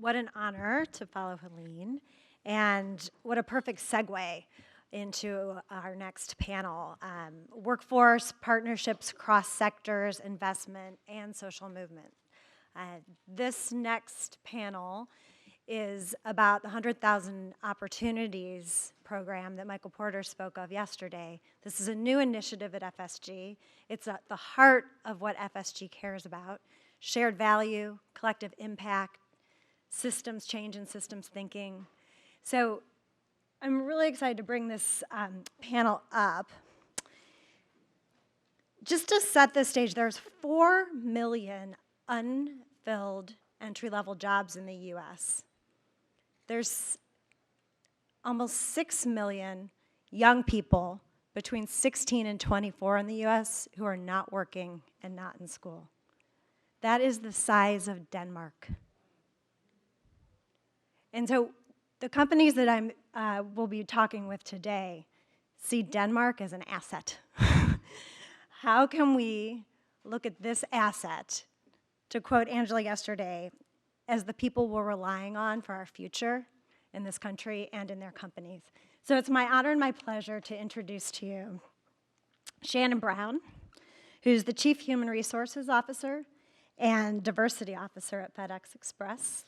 What an honor to follow Helene, and what a perfect segue into our next panel. Workforce, partnerships, cross sectors, investment, and social movement. This next panel is about the 100,000 Opportunities program that Michael Porter spoke of yesterday. This is a new initiative at FSG. It's at the heart of what FSG cares about: shared value, collective impact, systems change and systems thinking. So I'm really excited to bring this panel up. Just to set the stage, there's 4 million unfilled entry-level jobs in the US. There's almost 6 million young people between 16 and 24 in the US who are not working and not in school. That is the size of Denmark. And so the companies that I will be talking with today see Denmark as an asset. How can we look at this asset, to quote Angela yesterday, as the people we're relying on for our future in this country and in their companies? So it's my honor and my pleasure to introduce to you Shannon Brown, who's the Chief Human Resources Officer and Diversity Officer at FedEx Express.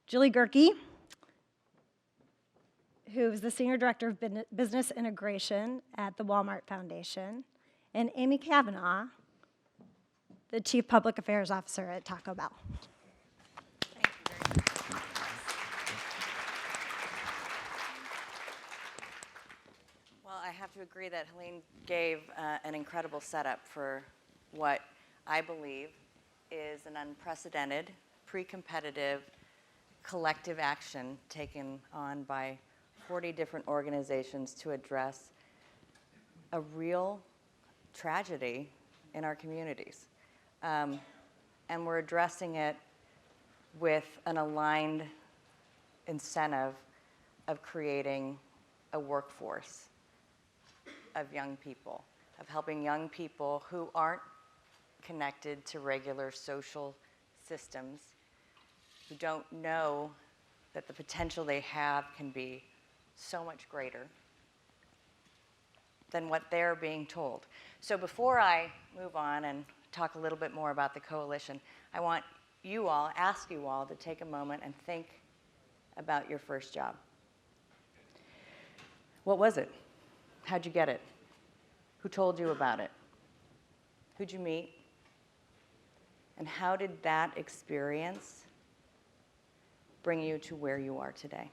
Julie Gerke, who is the Senior Director of Business Integration at the Walmart Foundation, and Amy Kavanaugh, the Chief Public Affairs Officer at Taco Bell. Thank you very much. Well, I have to agree that Helene gave an incredible setup for what I believe is an unprecedented, pre-competitive, collective action taken on by 40 different organizations to address a real tragedy in our communities. And we're addressing it with an aligned incentive of creating a workforce of young people, of helping young people who aren't connected to regular social systems, who don't know that the potential they have can be so much greater than what they're being told. So before I move on and talk a little bit more about the coalition, I want ask you all to take a moment and think about your first job. What was it? How'd you get it? Who told you about it? Who'd you meet? And how did that experience bring you to where you are today?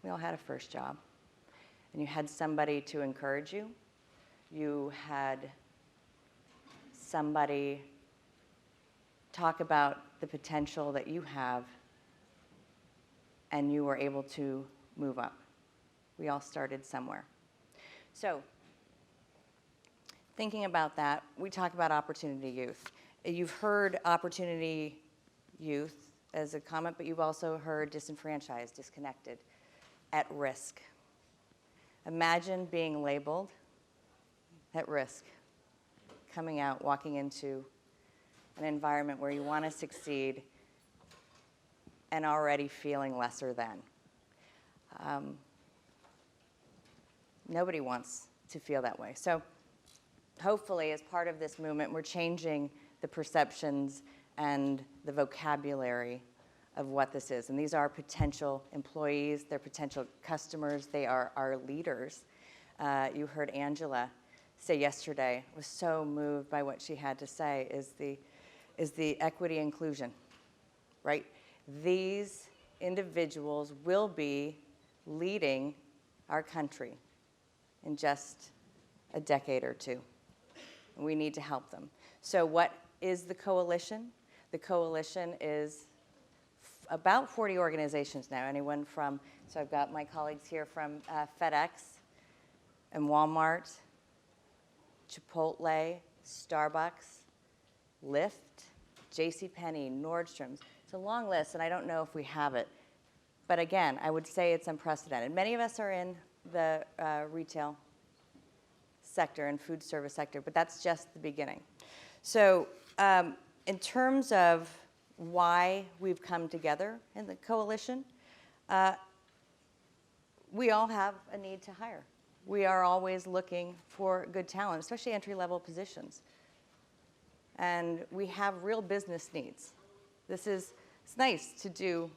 We all had a first job, and you had somebody to encourage you. You had somebody talk about the potential that you have, and you were able to move up. We all started somewhere. So, thinking about that, we talk about Opportunity Youth. You've heard Opportunity Youth as a comment, but you've also heard disenfranchised, disconnected, at risk. Imagine being labeled at risk, coming out, walking into an environment where you want to succeed and already feeling lesser than. Nobody wants to feel that way. So hopefully, as part of this movement, we're changing the perceptions and the vocabulary of what this is. And these are potential employees, they're potential customers, they are our leaders. You heard Angela say yesterday, was so moved by what she had to say, is the equity inclusion, right? These individuals will be leading our country in just a decade or two. And we need to help them. So what is the coalition? The coalition is about 40 organizations now. Anyone from, so I've got my colleagues here from FedEx and Walmart, Chipotle, Starbucks, Lyft, JCPenney, Nordstrom's. It's a long list, and I don't know if we have it. But again, I would say it's unprecedented. Many of us are in the retail sector and food service sector, but that's just the beginning. So In terms of why we've come together in the coalition, we all have a need to hire. We are always looking for good talent, especially entry-level positions. And we have real business needs. It's nice to do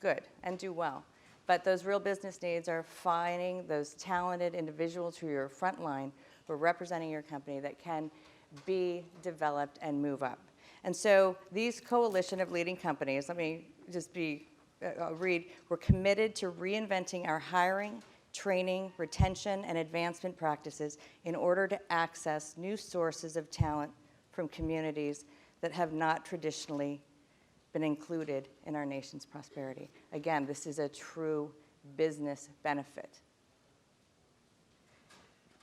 good and do well, but those real business needs are finding those talented individuals who are frontline, who are representing your company, that can be developed and move up. And so these coalition of leading companies, let me just read, we're committed to reinventing our hiring, training, retention, and advancement practices in order to access new sources of talent from communities that have not traditionally been included in our nation's prosperity. Again, this is a true business benefit.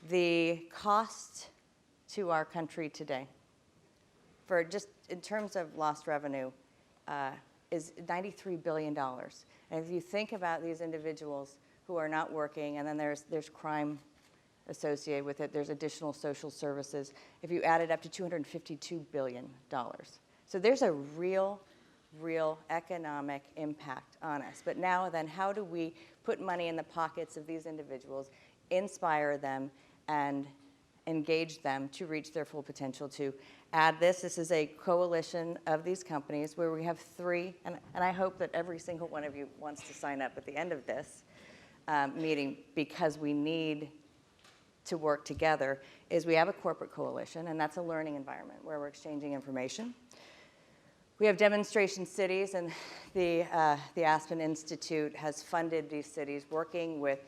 The cost to our country today, for just in terms of lost revenue, is $93 billion. And if you think about these individuals who are not working, and then there's crime associated with it, there's additional social services. If you add it up to $252 billion. So there's a real economic impact on us. But now then, how do we put money in the pockets of these individuals, inspire them, and engage them to reach their full potential? To add this is a coalition of these companies where we have three, and I hope that every single one of you wants to sign up at the end of this meeting, because we need to work together. Is we have a corporate coalition, and that's a learning environment where we're exchanging information. We have demonstration cities, and the Aspen Institute has funded these cities, working with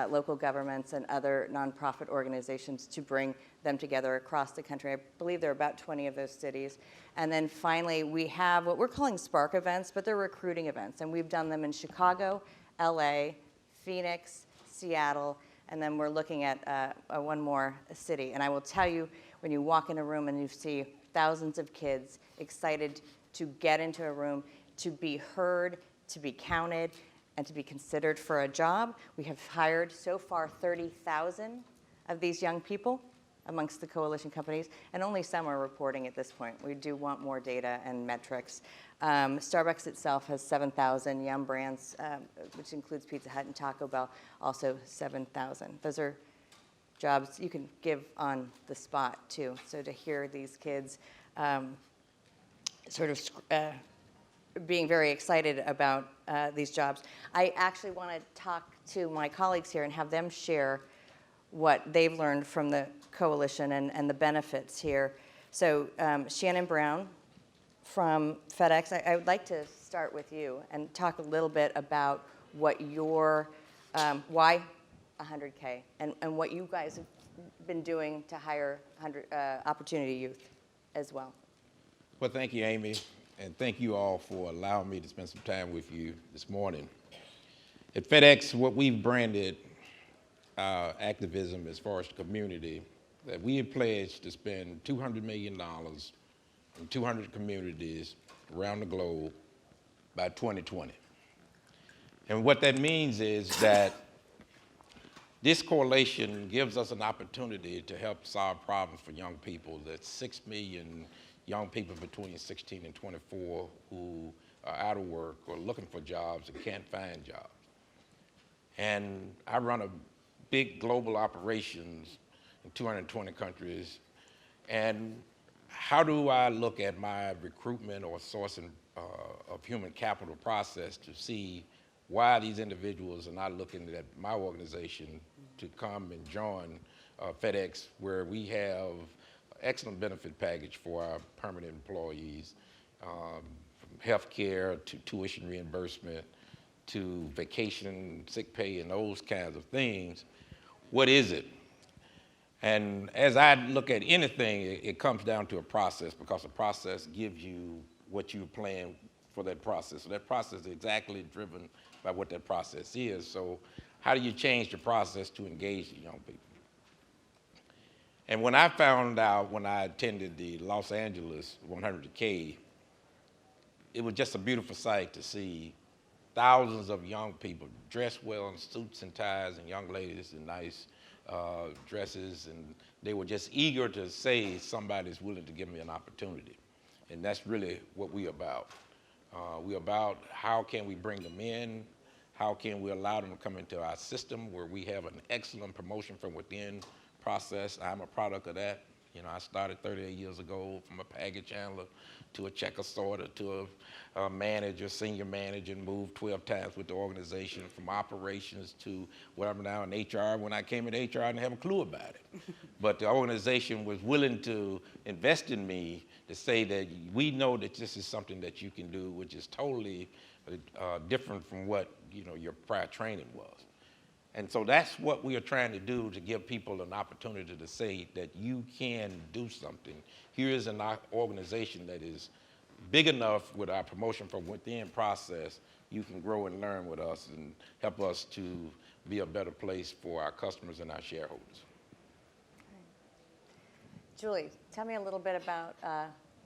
local governments and other nonprofit organizations to bring them together across the country. I believe there are about 20 of those cities. And then finally, we have what we're calling Spark events, but they're recruiting events. And we've done them in Chicago, LA, Phoenix, Seattle, and then we're looking at one more city. And I will tell you, when you walk in a room and you see thousands of kids excited to get into a room, to be heard, to be counted, and to be considered for a job. We have hired so far 30,000 of these young people amongst the coalition companies, and only some are reporting at this point. We do want more data and metrics. Starbucks itself has 7,000. Yum Brands, which includes Pizza Hut and Taco Bell, also 7,000. Those are jobs you can give on the spot, too. So to hear these kids sort of being very excited about these jobs. I actually want to talk to my colleagues here and have them share what they've learned from the coalition and the benefits here. So Shannon Brown from FedEx, I would like to start with you and talk a little bit about what your, why 100K, and what you guys have been doing to hire opportunity youth as well. Well, thank you, Amy. And thank you all for allowing me to spend some time with you this morning. At FedEx, what we've branded our activism as far as the community, that we have pledged to spend $200 million in 200 communities around the globe by 2020. And what that means is that this coalition gives us an opportunity to help solve problems for young people. That's 6 million young people between 16 and 24 who are out of work or looking for jobs and can't find jobs. And I run a big global operations in 220 countries. And how do I look at my recruitment or sourcing of human capital process to see why these individuals are not looking at my organization to come and join FedEx, where we have excellent benefit package for our permanent employees, from health care to tuition reimbursement to vacation, sick pay, and those kinds of things. What is it? And as I look at anything, it comes down to a process, because a process gives you what you plan for that process. So that process is exactly driven by what that process is. So how do you change the process to engage the young people? And when I found out, when I attended the Los Angeles 100K, it was just a beautiful sight to see thousands of young people dressed well in suits and ties, and young ladies in nice dresses, and they were just eager to say somebody's willing to give me an opportunity. And that's really what we're about. We're about how can we bring them in, how can we allow them to come into our system where we have an excellent promotion from within process. I'm a product of that. You know, I started 38 years ago from a package handler to a checker sorter to a manager, senior manager, and moved 12 times with the organization, from operations to what I'm now in HR. When I came in HR, I didn't have a clue about it. But the organization was willing to invest in me to say that we know that this is something that you can do, which is totally different from what your prior training was. And so that's what we are trying to do, to give people an opportunity to say that you can do something. Here is an organization that is big enough with our promotion from within process. You can grow and learn with us and help us to be a better place for our customers and our shareholders. Julie, tell me a little bit about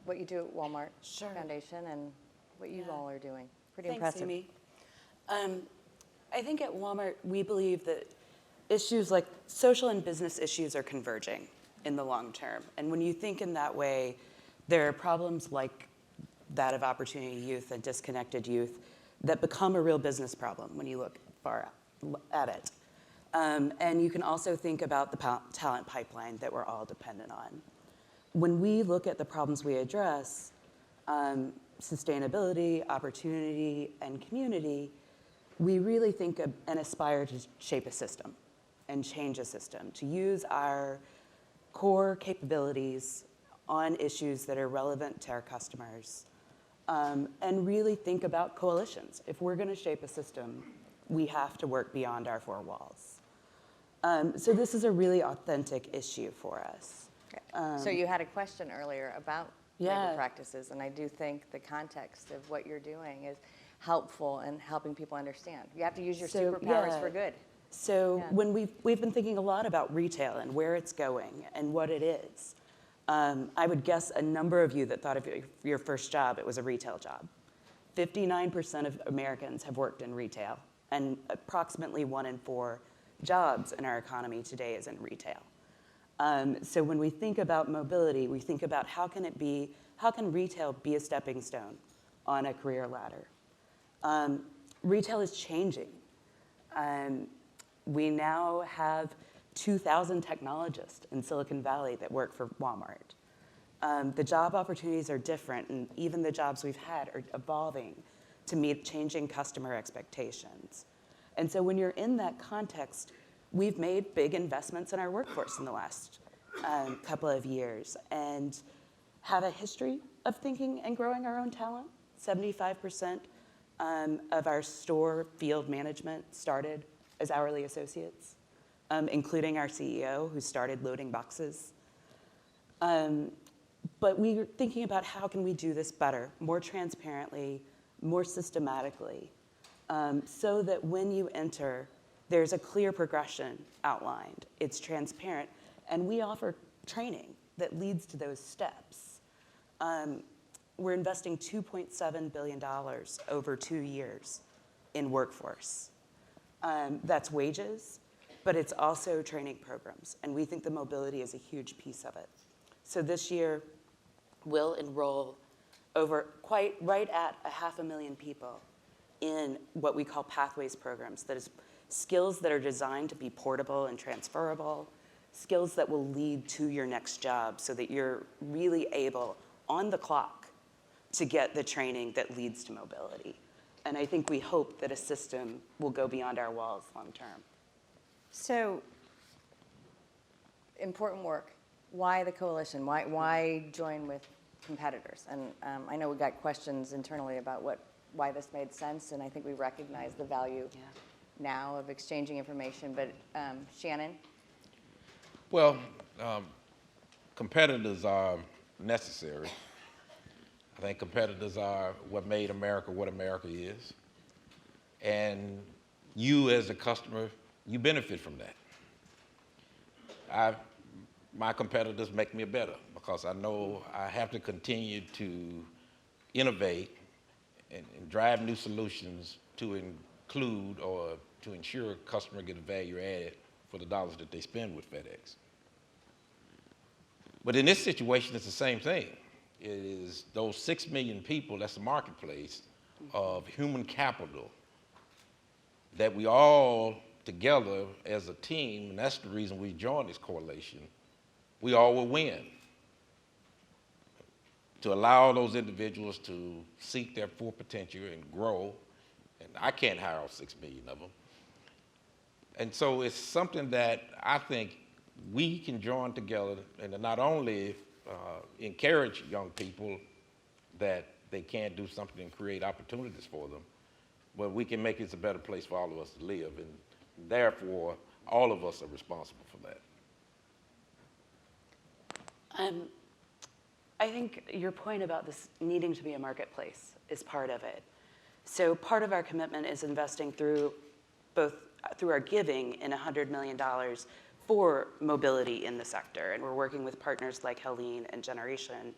what you do at Walmart Sure. Foundation and what you all are doing. Pretty Thanks, impressive. Amy. I think at Walmart, we believe that issues like social and business issues are converging in the long term. And when you think in that way, there are problems like that of opportunity youth and disconnected youth that become a real business problem when you look far at it. And you can also think about the talent pipeline that we're all dependent on. When we look at the problems we address, sustainability, opportunity, and community, we really think of and aspire to shape a system and change a system, to use our core capabilities on issues that are relevant to our customers, and really think about coalitions. If we're going to shape a system, we have to work beyond our four walls. So this is a really authentic issue for us. So you had a question earlier about Yeah. labor practices, and I do think the context of what you're doing is helpful in helping people understand. You have to use your superpowers for good. So Yeah. when we've been thinking a lot about retail and where it's going and what it is, I would guess a number of you that thought of your first job, it was a retail job. 59% of Americans have worked in retail, and approximately 1 in 4 jobs in our economy today is in retail. So when we think about mobility, we think about how can retail be a stepping stone on a career ladder? Retail is changing. We now have 2,000 technologists in Silicon Valley that work for Walmart. The job opportunities are different, and even the jobs we've had are evolving to meet changing customer expectations. And so when you're in that context, we've made big investments in our workforce in the last couple of years and have a history of thinking and growing our own talent. 75% of our store field management started as hourly associates, including our CEO, who started loading boxes. But we were thinking about how can we do this better, more transparently, more systematically, so that when you enter, there's a clear progression outlined. It's transparent, and we offer training that leads to those steps. We're investing $2.7 billion over 2 years in workforce. That's wages, but it's also training programs, and we think the mobility is a huge piece of it. So this year, we'll enroll right at 500,000 people in what we call pathways programs. That is skills that are designed to be portable and transferable, skills that will lead to your next job so that you're really able, on the clock, to get the training that leads to mobility. And I think we hope that a system will go beyond our walls long term. So, important work. Why the coalition? Why join with competitors? And I know we got questions internally about why this made sense, and I think we recognize the value now of exchanging information. But Shannon? Well, competitors are necessary. I think competitors are what made America what America is. And you as a customer, you benefit from that. My competitors make me better because I know I have to continue to innovate and drive new solutions to include or to ensure customer get a value added for the dollars that they spend with FedEx. But in this situation, it's the same thing. is those 6 million people, that's the marketplace of human capital that we all together as a team, and that's the reason we joined this coalition, we all will win. To allow those individuals to seek their full potential and grow, and I can't hire all 6 million of them. And so it's something that I think we can join together and to not only encourage young people that they can do something and create opportunities for them, but we can make it a better place for all of us to live, and therefore all of us are responsible for that. I think your point about this needing to be a marketplace is part of it. So part of our commitment is investing through our giving in $100 million for mobility in the sector. And we're working with partners like Helene and Generation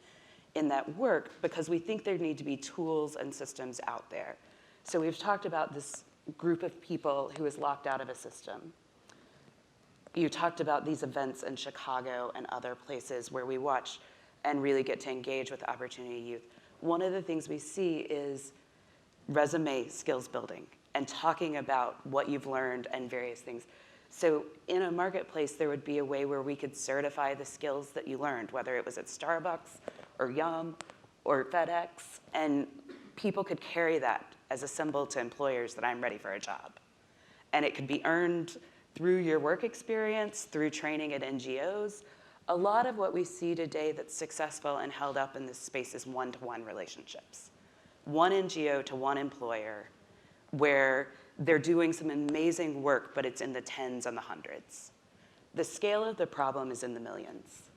in that work because we think there need to be tools and systems out there. So we've talked about this group of people who is locked out of a system. You talked about these events in Chicago and other places where we watch and really get to engage with Opportunity Youth. One of the things we see is resume skills building and talking about what you've learned and various things. So in a marketplace, there would be a way where we could certify the skills that you learned, whether it was at Starbucks or Yum or FedEx, and people could carry that as a symbol to employers that I'm ready for a job. And it could be earned through your work experience, through training at NGOs. A lot of what we see today that's successful and held up in this space is one-to-one relationships. One NGO to one employer, where they're doing some amazing work, but it's in the tens and the hundreds. The scale of the problem is in the millions.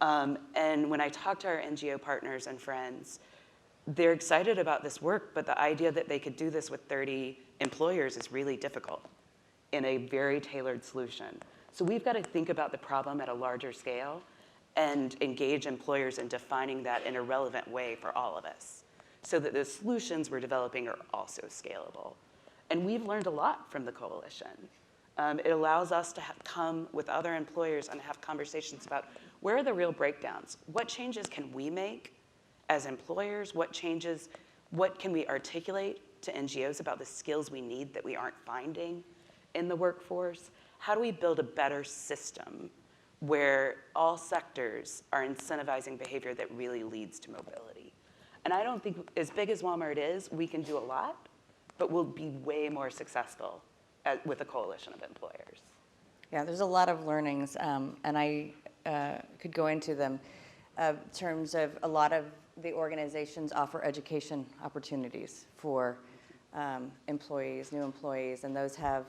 And when I talk to our NGO partners and friends, they're excited about this work, but the idea that they could do this with 30 employers is really difficult in a very tailored solution. So we've got to think about the problem at a larger scale and engage employers in defining that in a relevant way for all of us so that the solutions we're developing are also scalable. And we've learned a lot from the coalition. It allows us to come with other employers and have conversations about where are the real breakdowns? What changes can we make as employers? What can we articulate to NGOs about the skills we need that we aren't finding in the workforce? How do we build a better system where all sectors are incentivizing behavior that really leads to mobility? And I don't think, as big as Walmart is, we can do a lot, but we'll be way more successful with a coalition of employers. Yeah, there's a lot of learnings, and I could go into them in terms of a lot of the organizations offer education opportunities for employees, new employees, and those have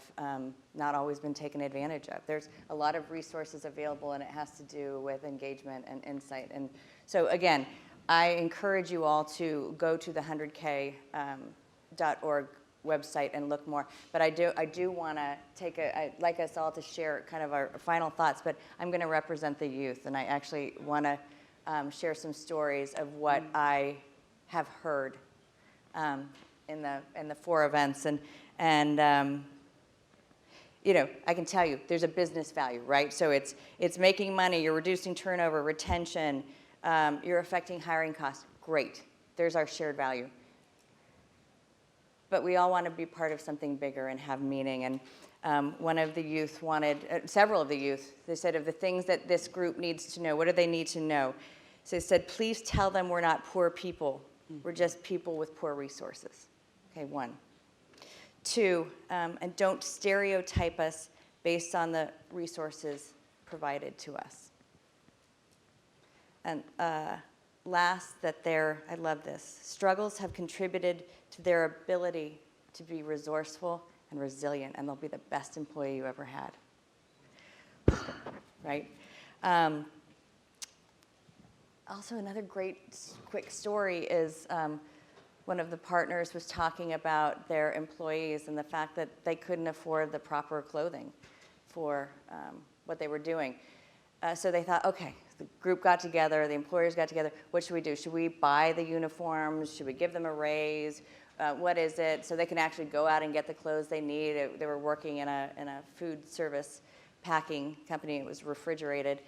not always been taken advantage of. There's a lot of resources available, and it has to do with engagement and insight. And so again, I encourage you all to go to the 100k.org website and look more. But I do want to I'd like us all to share kind of our final thoughts, but I'm going to represent the youth, and I actually want to share some stories of what I have heard in the 4 events, and you know, I can tell you there's a business value, right? So it's making money, you're reducing turnover, retention, you're affecting hiring costs. Great, there's our shared value. But we all want to be part of something bigger and have meaning. And one of the youth wanted, several of the youth, they said of the things that this group needs to know, what do they need to know? So they said, please tell them we're not poor people. We're just people with poor resources. Okay, 1. 2, and don't stereotype us based on the resources provided to us. And last, I love this, struggles have contributed to their ability to be resourceful and resilient, and they'll be the best employee you ever had. Right? Also, another great quick story is one of the partners was talking about their employees and the fact that they couldn't afford the proper clothing for what they were doing. So they thought, okay, the group got together, the employers got together, what should we do? Should we buy the uniforms? Should we give them a raise? What is it? So they can actually go out and get the clothes they need. They were working in a food service packing company. It was refrigerated.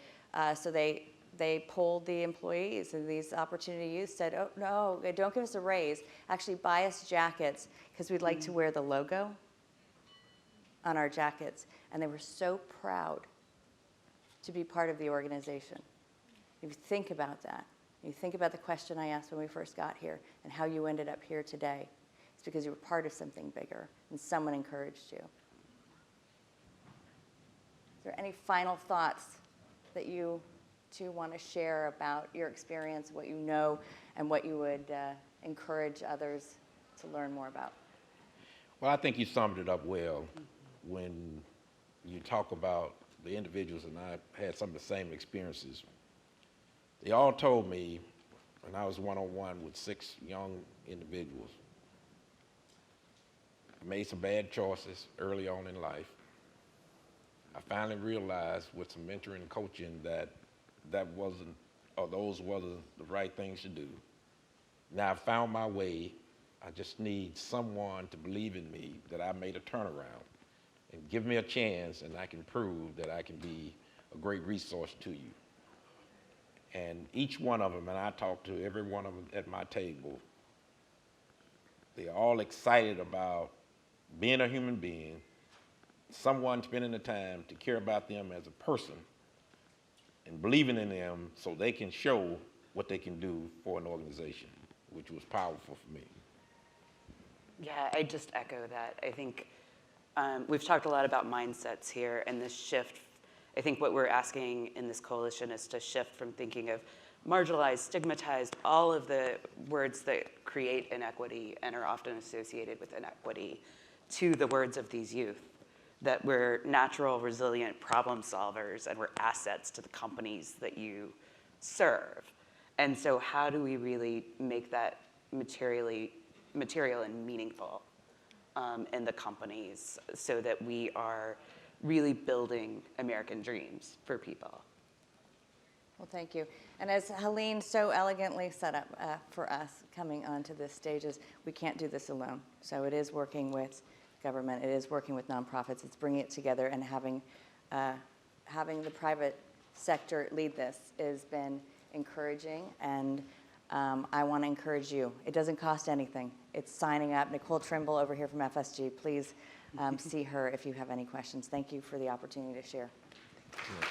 So they they polled the employees, and these opportunity youth said, oh, no, don't give us a raise. Actually, buy us jackets because we'd like to wear the logo on our jackets. And they were so proud to be part of the organization. If you think about that, you think about the question I asked when we first got here and how you ended up here today, it's because you were part of something bigger and someone encouraged you. Is there any final thoughts that you two want to share about your experience, what you know, and what you would encourage others to learn more about? Well, I think you summed it up well when you talk about the individuals, and I had some of the same experiences. They all told me when I was one-on-one with 6 young individuals, I made some bad choices early on in life. I finally realized with some mentoring and coaching that those wasn't the right things to do. Now I found my way. I just need someone to believe in me that I made a turnaround and give me a chance, and I can prove that I can be a great resource to you. And each one of them, and I talked to every one of them at my table, they're all excited about being a human being, someone spending the time to care about them as a person and believing in them so they can show what they can do for an organization, which was powerful for me. Yeah, I just echo that. I think we've talked a lot about mindsets here and this shift. I think what we're asking in this coalition is to shift from thinking of marginalized, stigmatized, all of the words that create inequity and are often associated with inequity, to the words of these youth, that we're natural, resilient problem solvers and we're assets to the companies that you serve. And so how do we really make that material and meaningful in the companies so that we are really building American dreams for people? Well, thank you. And as Helene so elegantly set up for us coming onto this stage, is we can't do this alone. So it is working with government, it is working with nonprofits, it's bringing it together, and having the private sector lead this has been encouraging, and I want to encourage you. It doesn't cost anything. It's signing up. Nicole Trimble over here from FSG, please see her if you have any questions. Thank you for the opportunity to share. Yeah.